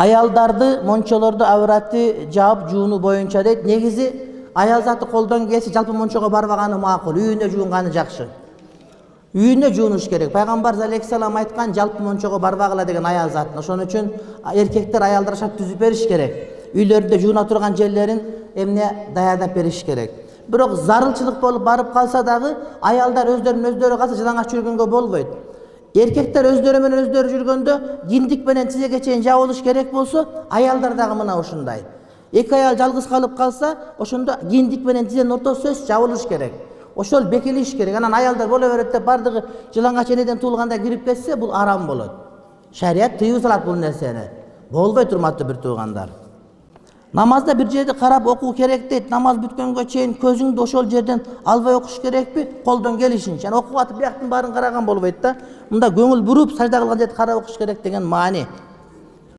Ayaldарды мончолорду авраты жаап жууну боюнча дейт. Негизи аял заты колдон келсе жалпы мончого барбаганы макул, үйүнө жуунганы жакшы. Үйүнө жуунуш керек. Пайгамбар алейхиссалам айткан жалпы мончого барбагыла деген аял затын. Ошон үчүн эркектер аялдарга шарт түзүп бериш керек. Үйлөрүндө жууна турган жерлерин эмне даярдап бериш керек. Бирок зарылчылык болуп барып калса дагы аялдар өздөрү калса жалаңач жүргөнгө болбойт. Эркектер өздөрү менен өздөрү жүргөндө киндик менен тизеге чейин жабылыш керек болсо, аялдар дагы мына ушундай. Эки аял жалгыз калып калса, ошондо киндик менен тизенин ортосу жабылыш керек. Ошол бекилиш керек. Анан аялдар боло берет деп бардыгы жылаңач энеден туулганда кирип кетсе, бул арам болот. Шарият тыюу салат бул нерсени. Болбой турматтуу бир туугандар. Намазда bir жерди карап окуу керек дейт. Намаз бүткөнгө чейин көзүңдү ошол жерден албай окуш керекпи? Колдон келишинче. Окуп атып бияктын баарын караган болбойт да. Мында көңүл буруп сажда кылган жерди карап окуш керек деген маани.